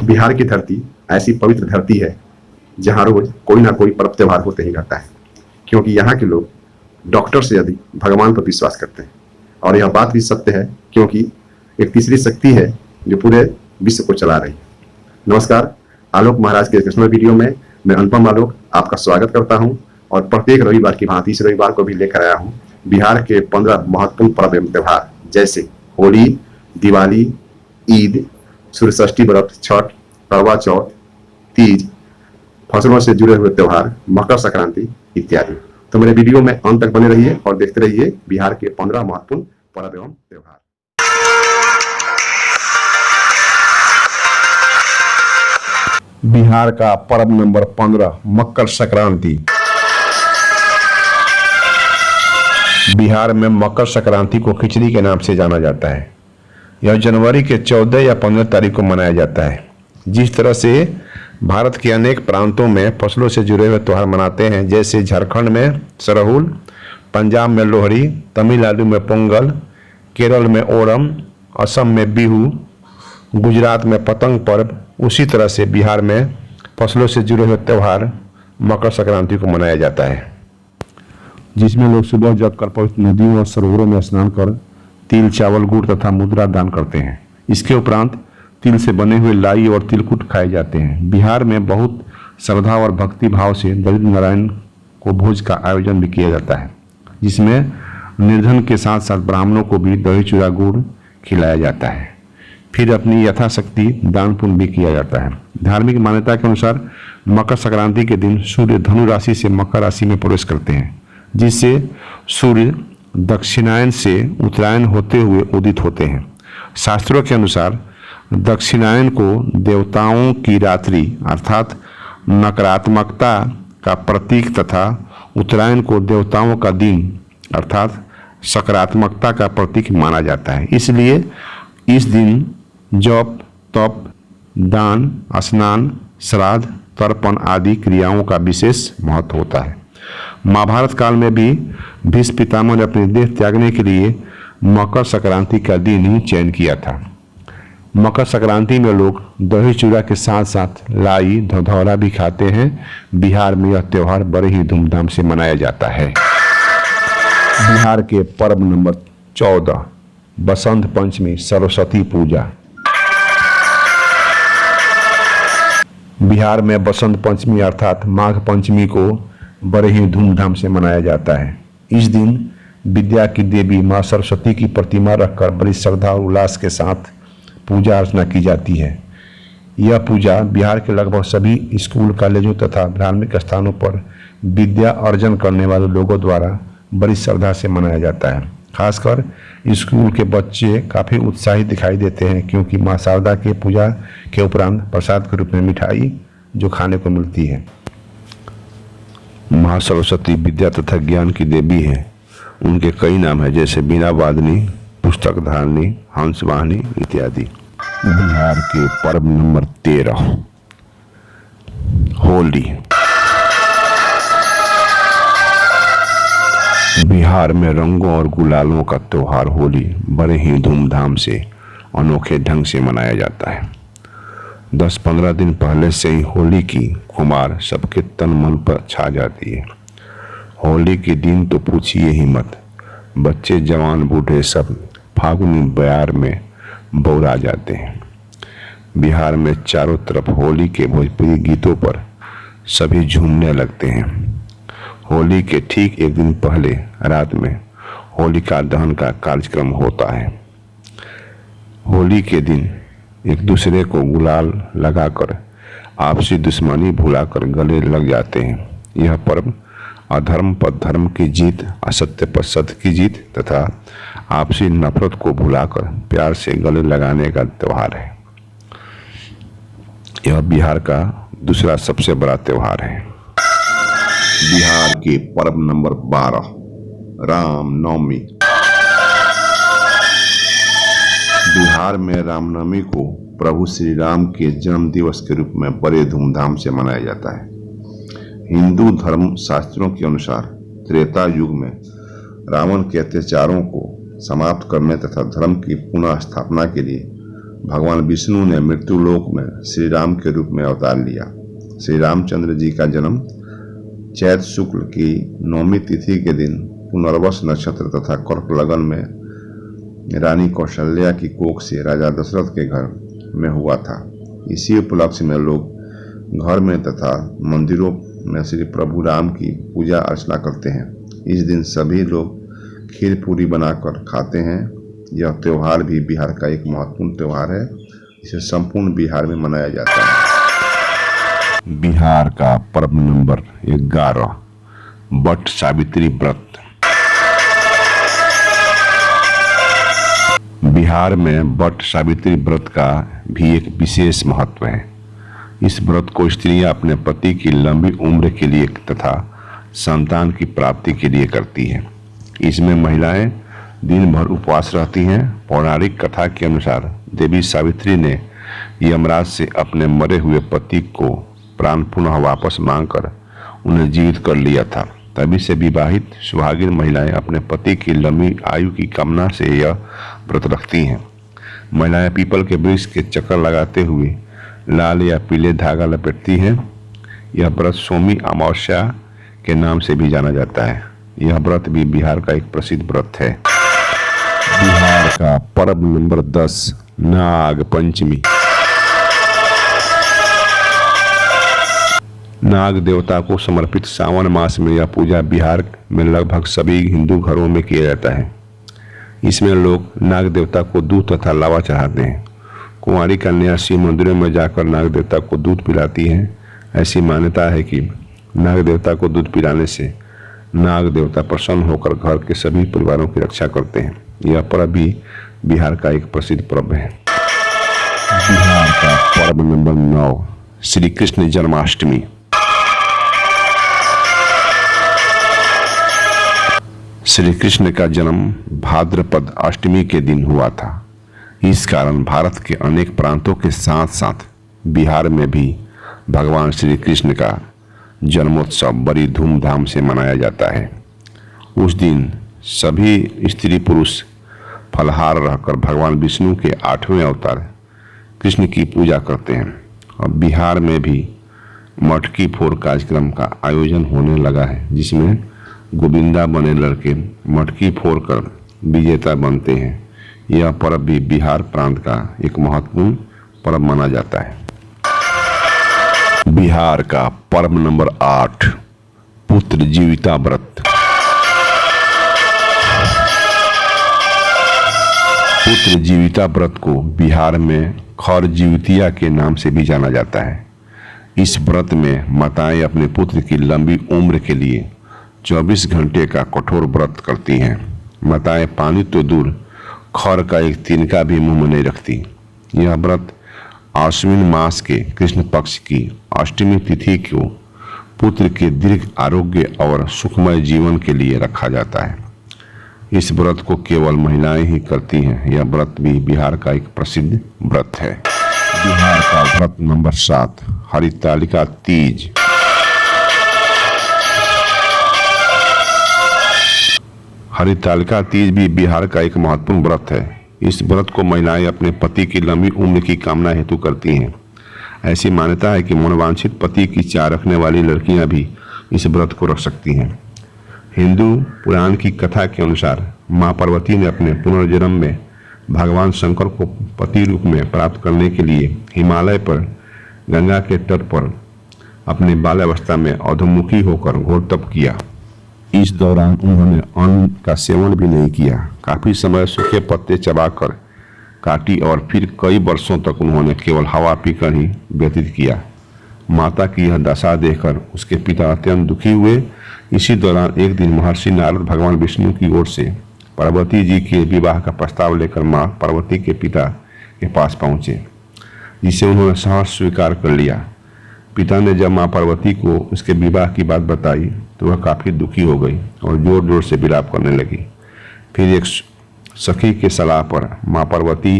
बिहार की धरती ऐसी पवित्र धरती है जहां रोज कोई ना कोई पर्व त्योहार होते ही रहता है, क्योंकि यहाँ के लोग डॉक्टर से अधिक भगवान पर विश्वास करते हैं। और यह बात भी सत्य है, क्योंकि एक तीसरी शक्ति है जो पूरे विश्व को चला रही है। नमस्कार, आलोक महाराज के कृष्ण वीडियो में मैं अनुपम आलोक आपका स्वागत करता हूं और प्रत्येक रविवार की भांति इस रविवार को भी लेकर आया हूं बिहार के 15 महत्वपूर्ण पर्व एवं त्योहार, जैसे होली, दिवाली, ईद, सूर्य षष्ठी व्रत, छठ, करवा चौथ, तीज, फसलों से जुड़े हुए त्योहार, मकर संक्रांति इत्यादि। तो मेरे वीडियो में अंत तक बने रहिए और देखते रहिए बिहार के 15 महत्वपूर्ण पर्व एवं त्योहार। बिहार का पर्व नंबर 15 मकर संक्रांति। बिहार में मकर संक्रांति को खिचड़ी के नाम से जाना जाता है। यह जनवरी के 14 या 15 तारीख को मनाया जाता है। जिस तरह से भारत के अनेक प्रांतों में फसलों से जुड़े हुए त्यौहार मनाते हैं, जैसे झारखंड में सरहुल, पंजाब में लोहड़ी, तमिलनाडु में पोंगल, केरल में ओणम, असम में बिहू, गुजरात में पतंग पर्व, उसी तरह से बिहार में फसलों से जुड़े हुए त्यौहार मकर संक्रांति को मनाया जाता है, जिसमें लोग सुबह जगकर पवित्र नदियों और सरोवरों में स्नान कर तिल, चावल, गुड़ तथा मुद्रा दान करते हैं। इसके उपरांत तिल से बने हुए लाई और तिलकुट खाए जाते हैं। बिहार में बहुत श्रद्धा और भक्ति भाव से दरिद्र नारायण को भोज का आयोजन भी किया जाता है, जिसमें निर्धन के साथ साथ ब्राह्मणों को भी दही चूड़ा गुड़ खिलाया जाता है। फिर अपनी यथाशक्ति दान पुण्य भी किया जाता है। धार्मिक मान्यता के अनुसार मकर संक्रांति के दिन सूर्य धनु राशि से मकर राशि में प्रवेश करते हैं, जिससे सूर्य दक्षिणायन से उत्तरायण होते हुए उदित होते हैं। शास्त्रों के अनुसार दक्षिणायन को देवताओं की रात्रि अर्थात नकारात्मकता का प्रतीक तथा उत्तरायण को देवताओं का दिन अर्थात सकारात्मकता का प्रतीक माना जाता है। इसलिए इस दिन जप, तप, दान, स्नान, श्राद्ध, तर्पण आदि क्रियाओं का विशेष महत्व होता है। महाभारत काल में भी भीष्म पितामह ने अपनी देह त्यागने के लिए मकर संक्रांति का दिन ही चयन किया था। मकर संक्रांति में लोग दही चूड़ा के साथ साथ लाई, धौरा भी खाते हैं। बिहार में यह त्योहार बड़े ही धूमधाम से मनाया जाता है। बिहार के पर्व नंबर 14 बसंत पंचमी, सरस्वती पूजा। बिहार में बसंत पंचमी अर्थात माघ पंचमी को बड़े ही धूमधाम से मनाया जाता है। इस दिन विद्या की देवी माँ सरस्वती की प्रतिमा रखकर बड़ी श्रद्धा और उल्लास के साथ पूजा अर्चना की जाती है। यह पूजा बिहार के लगभग सभी स्कूल, कॉलेजों तथा धार्मिक स्थानों पर विद्या अर्जन करने वाले लोगों द्वारा बड़ी श्रद्धा से मनाया जाता है। खासकर स्कूल के बच्चे काफ़ी उत्साहित दिखाई देते हैं, क्योंकि माँ शारदा के पूजा के उपरांत प्रसाद के रूप में मिठाई जो खाने को मिलती है। माँ सरस्वती विद्या तथा ज्ञान की देवी है। उनके कई नाम हैं, जैसे बीना वादनी, पुस्तक धारणी, हंस वाहिनी इत्यादि। बिहार के पर्व नंबर 13 होली। बिहार में रंगों और गुलालों का त्योहार होली बड़े ही धूमधाम से अनोखे ढंग से मनाया जाता है। 10-15 दिन पहले से ही होली की खुमार सबके तन मन पर छा जाती है। होली के दिन तो पूछिए ही मत, बच्चे, जवान, बूढ़े सब फागुनी बयार में बौरा जाते हैं। बिहार में चारों तरफ होली के भोजपुरी गीतों पर सभी झूमने लगते हैं। होली के ठीक एक दिन पहले रात में होलिका दहन का कार्यक्रम होता है। होली के दिन एक दूसरे को गुलाल लगाकर आपसी दुश्मनी भुलाकर गले लग जाते हैं। यह पर्व अधर्म पर धर्म की जीत, असत्य पर सत्य की जीत तथा आपसी नफरत को भुलाकर प्यार से गले लगाने का त्योहार है। यह बिहार का दूसरा सबसे बड़ा त्योहार है। बिहार के पर्व नंबर 12 रामनवमी। बिहार में रामनवमी को प्रभु श्री राम के जन्म दिवस के रूप में बड़े धूमधाम से मनाया जाता है। हिंदू धर्म शास्त्रों के अनुसार त्रेता युग में रावण के अत्याचारों को समाप्त करने तथा धर्म की पुनः स्थापना के लिए भगवान विष्णु ने मृत्युलोक में श्री राम के रूप में अवतार लिया। श्री रामचंद्र जी का जन्म चैत शुक्ल की 9वीं तिथि के दिन पुनर्वस नक्षत्र तथा कर्क लगन में रानी कौशल्या की कोख से राजा दशरथ के घर में हुआ था। इसी उपलक्ष्य में लोग घर में तथा मंदिरों में श्री प्रभु राम की पूजा अर्चना करते हैं। इस दिन सभी लोग खीर पूरी बनाकर खाते हैं। यह त्यौहार भी बिहार का एक महत्वपूर्ण त्यौहार है। इसे संपूर्ण बिहार में मनाया जाता है। बिहार का पर्व नंबर 11 बट सावित्री व्रत। बिहार में बट सावित्री व्रत का भी एक विशेष महत्व है। इस व्रत को स्त्रियां अपने पति की लंबी उम्र के लिए तथा संतान की प्राप्ति के लिए करती हैं। इसमें महिलाएं दिन भर उपवास रहती हैं। पौराणिक कथा के अनुसार देवी सावित्री ने यमराज से अपने मरे हुए पति को प्राण पुनः वापस मांगकर उन्हें जीवित कर लिया था। तभी से विवाहित सुहागिन महिलाएं अपने पति की लंबी आयु की कामना से यह व्रत रखती हैं। महिलाएं पीपल के वृक्ष के चक्कर लगाते हुए लाल या पीले धागा लपेटती हैं। यह व्रत सोमी अमावस्या के नाम से भी जाना जाता है। यह व्रत भी बिहार का एक प्रसिद्ध व्रत है। बिहार का पर्व नंबर 10 नाग पंचमी। नाग देवता को समर्पित सावन मास में यह पूजा बिहार में लगभग सभी हिंदू घरों में किया जाता है। इसमें लोग नाग देवता को दूध तथा लावा चढ़ाते हैं। कुंवारी कन्या शिव मंदिरों में जाकर नाग देवता को दूध पिलाती है। ऐसी मान्यता है कि नाग देवता को दूध पिलाने से नाग देवता प्रसन्न होकर घर के सभी परिवारों की रक्षा करते हैं। यह पर्व भी बिहार का एक प्रसिद्ध पर्व है। बिहार का पर्व नंबर 9 श्री कृष्ण जन्माष्टमी। श्री कृष्ण का जन्म भाद्रपद अष्टमी के दिन हुआ था। इस कारण भारत के अनेक प्रांतों के साथ साथ बिहार में भी भगवान श्री कृष्ण का जन्मोत्सव बड़ी धूमधाम से मनाया जाता है। उस दिन सभी स्त्री पुरुष फलहार रहकर भगवान विष्णु के 8वें अवतार कृष्ण की पूजा करते हैं। और बिहार में भी मटकी फोड़ कार्यक्रम का आयोजन होने लगा है, जिसमें गोविंदा बने लड़के मटकी फोड़कर विजेता बनते हैं। यह पर्व भी बिहार प्रांत का एक महत्वपूर्ण पर्व माना जाता है। बिहार का पर्व नंबर 8 पुत्र जीविता व्रत। पुत्र जीविता व्रत को बिहार में खर जीवितिया के नाम से भी जाना जाता है। इस व्रत में माताएं अपने पुत्र की लंबी उम्र के लिए 24 घंटे का कठोर व्रत करती हैं। माताएं पानी तो दूर खर का एक तिनका भी मुंह में नहीं रखती। यह व्रत आश्विन मास के कृष्ण पक्ष की अष्टमी तिथि को पुत्र के दीर्घ आरोग्य और सुखमय जीवन के लिए रखा जाता है। इस व्रत को केवल महिलाएं ही करती हैं। यह व्रत भी बिहार का एक प्रसिद्ध व्रत है। बिहार का व्रत नंबर 7 हरितालिका तीज। हरितालिका तीज भी बिहार का एक महत्वपूर्ण व्रत है। इस व्रत को महिलाएं अपने पति की लंबी उम्र की कामना हेतु करती हैं। ऐसी मान्यता है कि मनोवांछित पति की चाह रखने वाली लड़कियां भी इस व्रत को रख सकती हैं। हिंदू पुराण की कथा के अनुसार मां पार्वती ने अपने पुनर्जन्म में भगवान शंकर को पति रूप में प्राप्त करने के लिए हिमालय पर गंगा के तट पर अपने बाल्यावस्था में अधोमुखी होकर घोर तप किया। इस दौरान उन्होंने अन्न का सेवन भी नहीं किया। काफी समय सूखे पत्ते चबाकर काटी और फिर कई वर्षों तक उन्होंने केवल हवा पीकर ही व्यतीत किया। माता की यह दशा देखकर उसके पिता अत्यंत दुखी हुए। इसी दौरान एक दिन महर्षि नारद भगवान विष्णु की ओर से पार्वती जी के विवाह का प्रस्ताव लेकर मां पार्वती के पिता के पास पहुंचे, जिसे उन्होंने सहर्ष स्वीकार कर लिया। पिता ने जब मां पार्वती को उसके विवाह की बात बताई तो वह काफी दुखी हो गई और जोर जोर से विलाप करने लगी। फिर एक सखी के सलाह पर मां पार्वती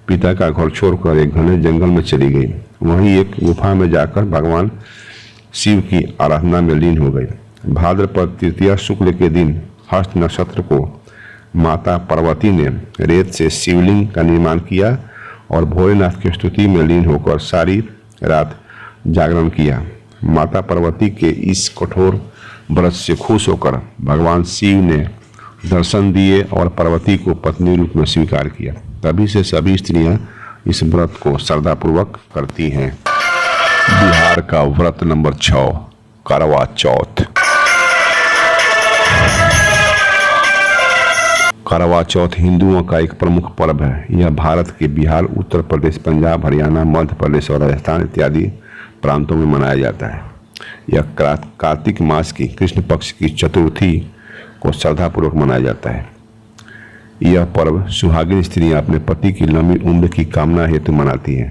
पिता का घर छोड़कर एक घने जंगल में चली गई। वहीं एक गुफा में जाकर भगवान शिव की आराधना में लीन हो गई। भाद्रपद तृतीया शुक्ल के दिन हस्त नक्षत्र को माता पार्वती ने रेत से शिवलिंग का निर्माण किया और भोलेनाथ की स्तुति में लीन होकर सारी रात जागरण किया। माता पार्वती के इस कठोर व्रत से खुश होकर भगवान शिव ने दर्शन दिए और पार्वती को पत्नी रूप में स्वीकार किया। तभी से सभी स्त्रियां इस व्रत को श्रद्धापूर्वक करती हैं। बिहार का व्रत नंबर 6, करवा चौथ। करवा चौथ हिंदुओं का एक प्रमुख पर्व है। यह भारत के बिहार, उत्तर प्रदेश, पंजाब, हरियाणा, मध्य प्रदेश और राजस्थान इत्यादि प्रांतों में मनाया जाता है। यह कार्तिक मास की कृष्ण पक्ष की चतुर्थी को श्रद्धापूर्वक मनाया जाता है। यह पर्व सुहागिन स्त्रियां अपने पति की लंबी उम्र की कामना हेतु मनाती हैं।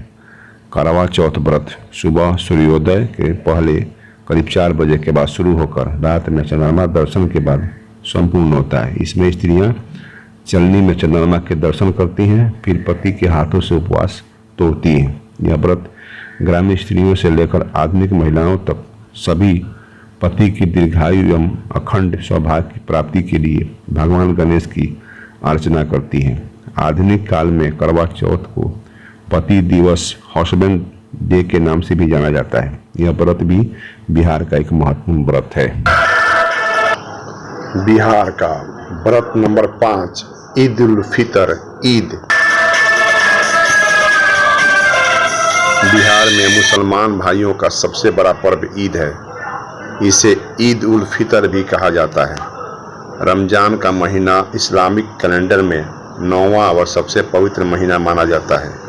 करवा चौथ व्रत सुबह सूर्योदय के पहले करीब 4 बजे के बाद शुरू होकर रात में चंद्रमा दर्शन के बाद संपूर्ण होता है। इसमें स्त्रियां चलनी में चंद्रमा के दर्शन करती हैं, फिर पति के हाथों से उपवास तोड़ती हैं। यह व्रत ग्रामीण स्त्रियों से लेकर आधुनिक महिलाओं तक सभी पति की दीर्घायु एवं अखंड सौभाग्य की प्राप्ति के लिए भगवान गणेश की अर्चना करती हैं। आधुनिक काल में करवा चौथ को पति दिवस, हस्बैंड डे के नाम से भी जाना जाता है। यह व्रत भी बिहार का एक महत्वपूर्ण व्रत है। बिहार का व्रत नंबर 5, ईद उल फितर। ईद बिहार में मुसलमान भाइयों का सबसे बड़ा पर्व ईद है। इसे ईद उल फितर भी कहा जाता है। रमजान का महीना इस्लामिक कैलेंडर में 9वां और सबसे पवित्र महीना माना जाता है।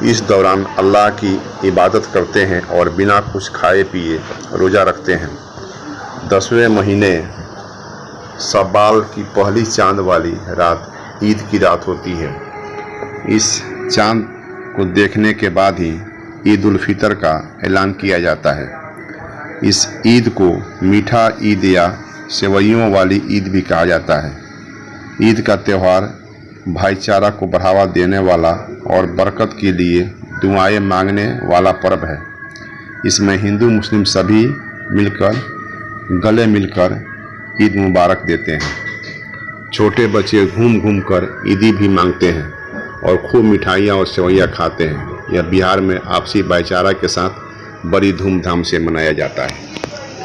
इस दौरान अल्लाह की इबादत करते हैं और बिना कुछ खाए पिए रोज़ा रखते हैं। 10वें महीने शव्वाल की पहली चांद वाली रात ईद की रात होती है। इस चांद को देखने के बाद ही ईद उल फितर का ऐलान किया जाता है। इस ईद को मीठा ईद या सेवइयों वाली ईद भी कहा जाता है। ईद का त्यौहार भाईचारा को बढ़ावा देने वाला और बरकत के लिए दुआएं मांगने वाला पर्व है। इसमें हिंदू मुस्लिम सभी मिलकर गले मिलकर ईद मुबारक देते हैं। छोटे बच्चे घूम घूम कर ईदी भी मांगते हैं और खूब मिठाइयाँ और सेवइयाँ खाते हैं। यह बिहार में आपसी भाईचारा के साथ बड़ी धूमधाम से मनाया जाता है।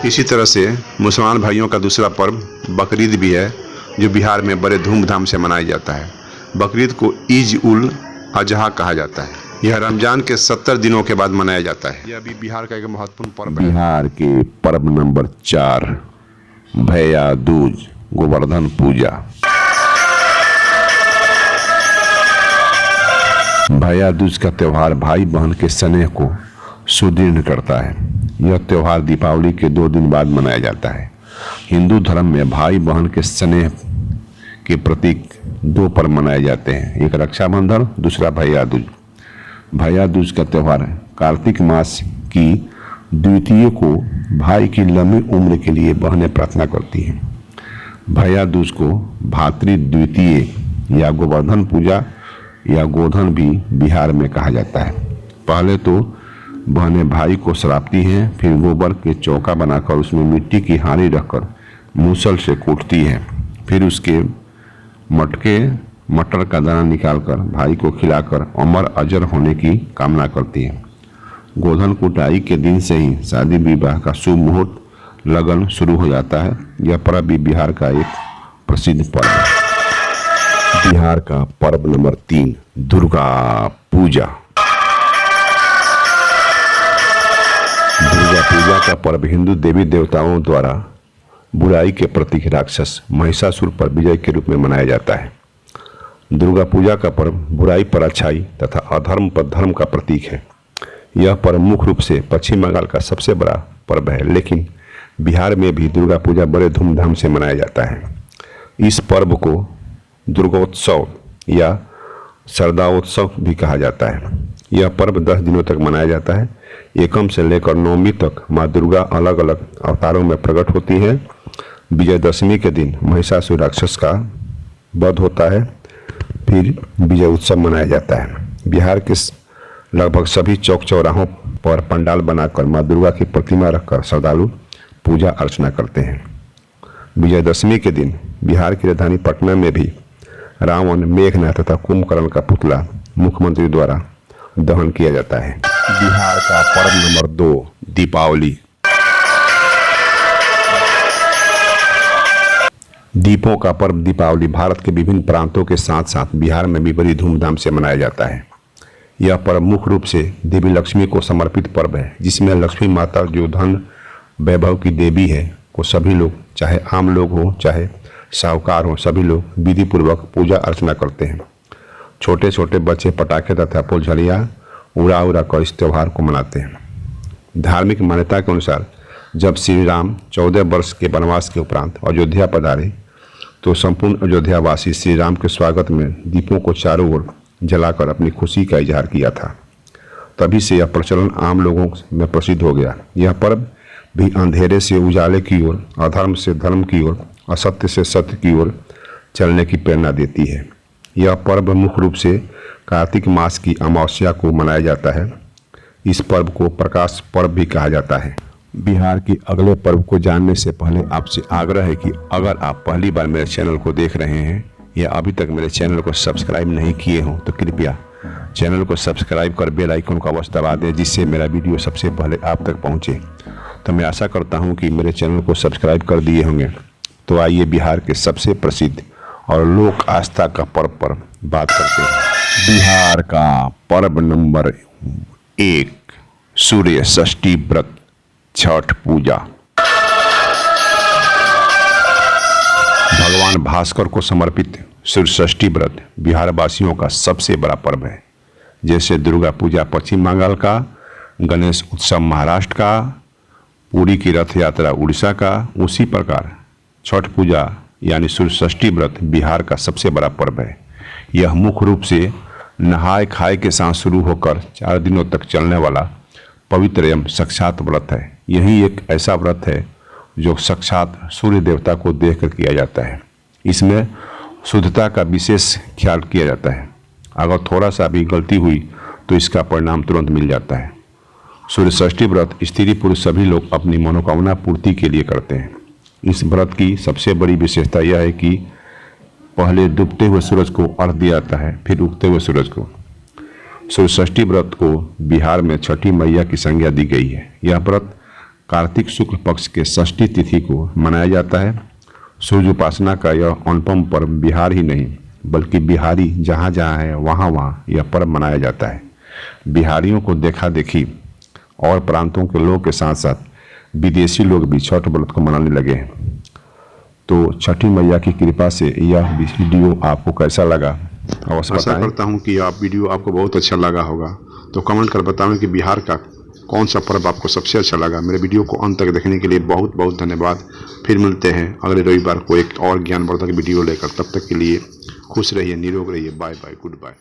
इसी तरह से मुसलमान भाइयों का दूसरा पर्व बकरीद भी है, जो बिहार में बड़े धूमधाम से मनाया जाता है। बकरीद को ईद उल अजहा कहा जाता है। यह रमजान के 70 दिनों के बाद मनाया जाता है। यह भी बिहार का एक महत्वपूर्ण पर्व है। बिहार के पर्व नंबर 4, भैया दूज, गोवर्धन पूजा। भैया दूज का त्यौहार भाई बहन के स्नेह को सुदृढ़ करता है। यह त्यौहार दीपावली के 2 दिन बाद मनाया जाता है। हिंदू धर्म में भाई बहन के स्नेह के प्रतीक 2 पर्व मनाए जाते हैं, एक रक्षाबंधन, दूसरा भैया दूज। भैया दूज का त्यौहार कार्तिक मास की द्वितीय को भाई की लंबी उम्र के लिए बहनें प्रार्थना करती हैं। भैया दूज को भातृ द्वितीय या गोवर्धन पूजा या गोधन भी बिहार में कहा जाता है। पहले तो बहनें भाई को सरापती हैं, फिर गोबर के चौका बनाकर उसमें मिट्टी की हांडी रखकर मूसल से कूटती हैं, फिर उसके मटर का दाना निकालकर भाई को खिलाकर अमर अजर होने की कामना करती हैं। गोधन कुटाई के दिन से ही शादी विवाह का शुभ मुहूर्त लगन शुरू हो जाता है। यह पर्व भी बिहार का एक प्रसिद्ध पर्व है। बिहार का पर्व नंबर 3, दुर्गा पूजा। दुर्गा पूजा का पर्व हिंदू देवी देवताओं द्वारा बुराई के प्रतीक राक्षस महिषासुर पर विजय के रूप में मनाया जाता है। दुर्गा पूजा का पर्व बुराई पर अच्छाई तथा अधर्म पर धर्म का प्रतीक है। यह पर्व मुख्य रूप से पश्चिम बंगाल का सबसे बड़ा पर्व है, लेकिन बिहार में भी दुर्गा पूजा बड़े धूमधाम से मनाया जाता है। इस पर्व को दुर्गोत्सव या शरदाओत्सव भी कहा जाता है। यह पर्व 10 दिनों तक मनाया जाता है। एकम से लेकर नवमी तक माँ दुर्गा अलग अलग अवतारों में प्रकट होती है। विजयदशमी के दिन महिषासुर राक्षस का वध होता है, फिर विजय उत्सव मनाया जाता है। बिहार के लगभग सभी चौक चौराहों पर पंडाल बनाकर माँ दुर्गा की प्रतिमा रखकर श्रद्धालु पूजा अर्चना करते हैं। विजयदशमी के दिन बिहार की राजधानी पटना में भी रावण, मेघनाथ तथा कुंभकर्ण का पुतला मुख्यमंत्री द्वारा दहन किया जाता है। बिहार का पर्व नंबर 2 दीपावली। दीपों का पर्व दीपावली भारत के विभिन्न प्रांतों के साथ साथ बिहार में भी बड़ी धूमधाम से मनाया जाता है। यह पर्व मुख्य रूप से देवी लक्ष्मी को समर्पित पर्व है, जिसमें लक्ष्मी माता जो धन वैभव की देवी है को सभी लोग, चाहे आम लोग हो चाहे साहूकार हो, सभी लोग विधि पूर्वक पूजा अर्चना करते हैं। छोटे छोटे बच्चे पटाखे तथा फुलझड़ियाँ उड़ा कर इस त्यौहार को मनाते हैं। धार्मिक मान्यता के अनुसार जब श्री राम 14 वर्ष के वनवास के उपरांत अयोध्या पधारे तो संपूर्ण अयोध्यावासी श्री राम के स्वागत में दीपों को चारों ओर जलाकर अपनी खुशी का इजहार किया था। तभी से यह प्रचलन आम लोगों में प्रसिद्ध हो गया। यह पर्व भी अंधेरे से उजाले की ओर, अधर्म से धर्म की ओर, असत्य से सत्य की ओर चलने की प्रेरणा देती है। यह पर्व मुख्य रूप से कार्तिक मास की अमावस्या को मनाया जाता है। इस पर्व को प्रकाश पर्व भी कहा जाता है। बिहार के अगले पर्व को जानने से पहले आपसे आग्रह है कि अगर आप पहली बार मेरे चैनल को देख रहे हैं या अभी तक मेरे चैनल को सब्सक्राइब नहीं किए हों तो कृपया चैनल को सब्सक्राइब कर बेल आइकन को अवश्य दबा दें, जिससे मेरा वीडियो सबसे पहले आप तक पहुंचे। तो मैं आशा करता हूं कि मेरे चैनल को सब्सक्राइब कर दिए होंगे। तो आइए बिहार के सबसे प्रसिद्ध और लोक आस्था का पर्व पर बात करते हैं। बिहार का पर्व नंबर 1 सूर्य षष्ठी व्रत छठ पूजा। भगवान भास्कर को समर्पित सूर्य षष्ठी व्रत बिहार वासियों का सबसे बड़ा पर्व है। जैसे दुर्गा पूजा पश्चिम बंगाल का, गणेश उत्सव महाराष्ट्र का, पुरी की रथ यात्रा उड़ीसा का, उसी प्रकार छठ पूजा यानी सूर्य षष्ठी व्रत बिहार का सबसे बड़ा पर्व है। यह मुख्य रूप से नहाय खाए के साथ शुरू होकर 4 दिनों तक चलने वाला पवित्र एवं साक्षात व्रत है। यही एक ऐसा व्रत है जो साक्षात सूर्य देवता को देखकर किया जाता है। इसमें शुद्धता का विशेष ख्याल किया जाता है। अगर थोड़ा सा भी गलती हुई तो इसका परिणाम तुरंत मिल जाता है। सूर्य षष्ठी व्रत स्त्री पुरुष सभी लोग अपनी मनोकामना पूर्ति के लिए करते हैं। इस व्रत की सबसे बड़ी विशेषता यह है कि पहले डूबते हुए सूरज को अर्घ्य दिया जाता है, फिर उगते हुए सूरज को। सूर्य षष्ठी व्रत को बिहार में छठी मैया की संज्ञा दी गई है। यह व्रत कार्तिक शुक्ल पक्ष के षष्ठी तिथि को मनाया जाता है। सूर्य उपासना का यह अनुपम पर्व बिहार ही नहीं बल्कि बिहारी जहाँ जहाँ है वहाँ वहाँ यह पर्व मनाया जाता है। बिहारियों को देखा देखी और प्रांतों के लोग के साथ साथ विदेशी लोग भी छठ व्रत को मनाने लगे हैं। तो छठी मैया की कृपा से यह वीडियो आपको कैसा लगा अवश्य बताएं। आशा करता हूं कि आप वीडियो आपको बहुत अच्छा लगा होगा। तो कमेंट कर बताएं कि बिहार का कौन सा पर्व आपको सबसे अच्छा लगा। मेरे वीडियो को अंत तक देखने के लिए बहुत बहुत धन्यवाद। फिर मिलते हैं अगले रविवार को एक और ज्ञानवर्धक वीडियो लेकर। तब तक के लिए खुश रहिए, निरोग रहिए। Bye bye, good bye.